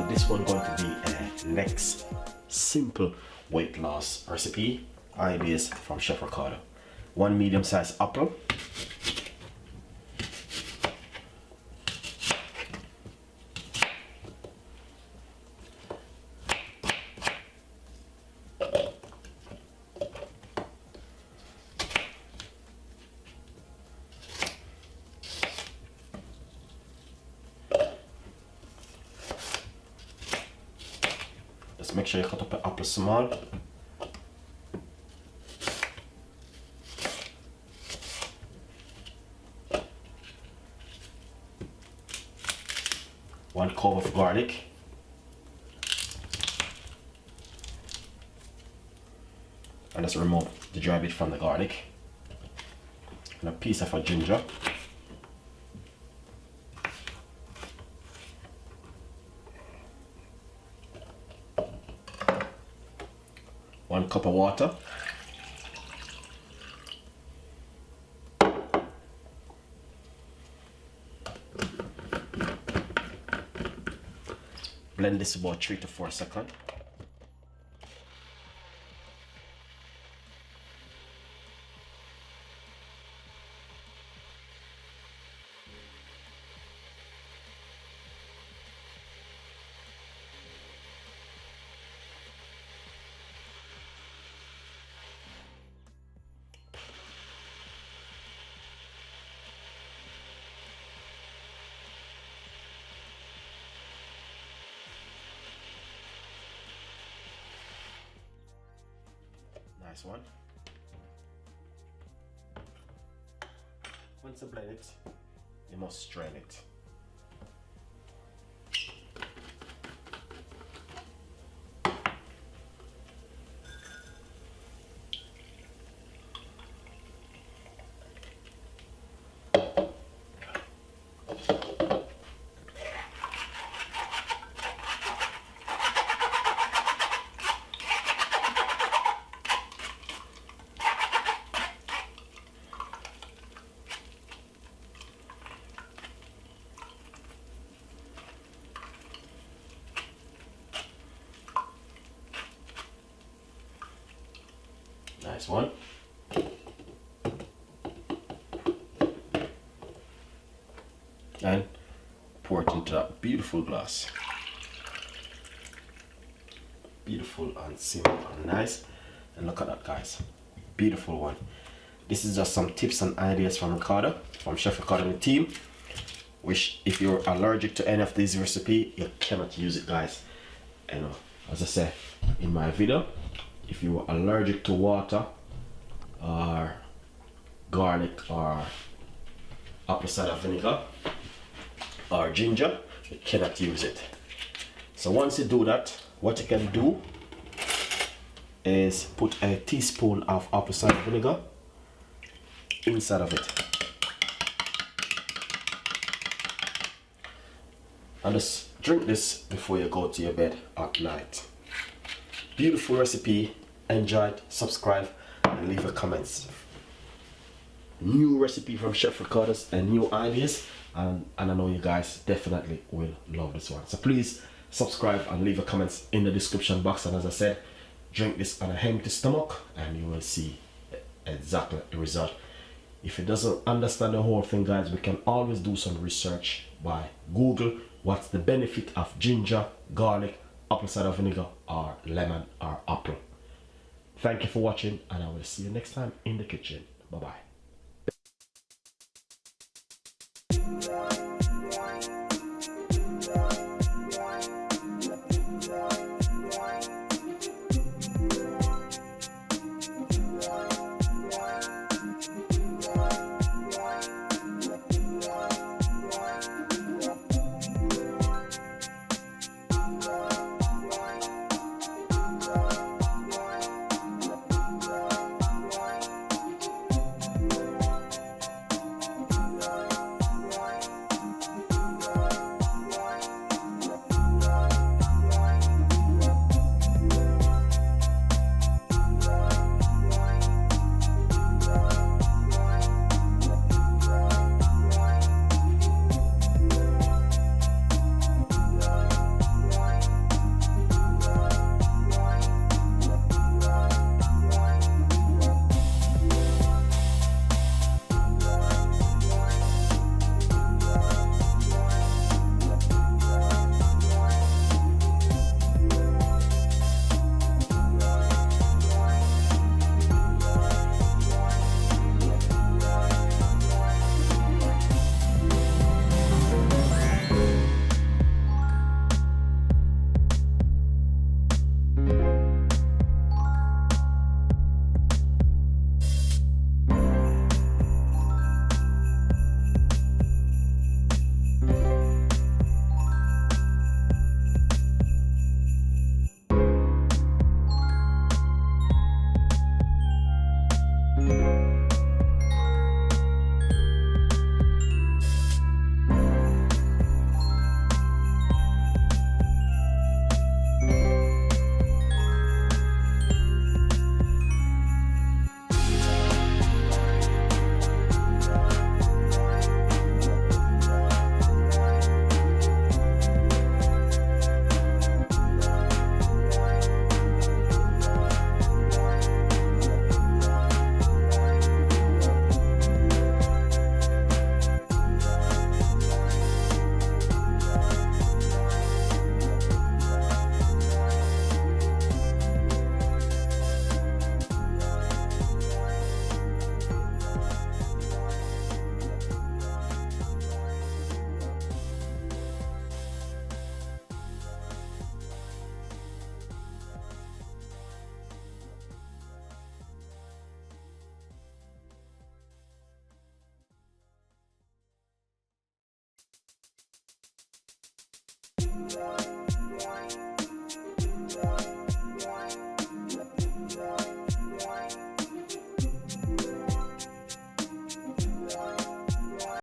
This one going to be a next simple weight loss recipe. Ideas from Chef Ricardo. 1 medium-sized apple, just make sure you cut up the apple small. One clove of garlic, and just remove the dry bit from the garlic, and a piece of a ginger, one cup of water, blend this about 3 to 4 seconds. Nice one. Once you blend it, you must strain it. Nice one. And pour it into that beautiful glass. Beautiful and simple and nice. And look at that, guys. Beautiful one. This is just some tips and ideas from Ricardo, from Chef Ricardo and the team. Which, if you're allergic to any of these recipes, you cannot use it, guys. And as I said in my video, if you are allergic to water or garlic or apple cider vinegar or ginger, you cannot use it. So once you do that, what you can do is put a teaspoon of apple cider vinegar inside of it, and just drink this before you go to your bed at night. Beautiful recipe. Enjoy it, subscribe, and leave your comments. New recipe from Chef Ricardo's and new ideas, and I know you guys definitely will love this one. So please subscribe and leave your comments in the description box. And as I said, drink this on an empty stomach and you will see exactly the result. If you doesn't understand the whole thing, guys, we can always do some research by Google what's the benefit of ginger, garlic, apple cider vinegar, or lemon or apple. Thank you for watching, and I will see you next time in the kitchen. Bye bye. bye.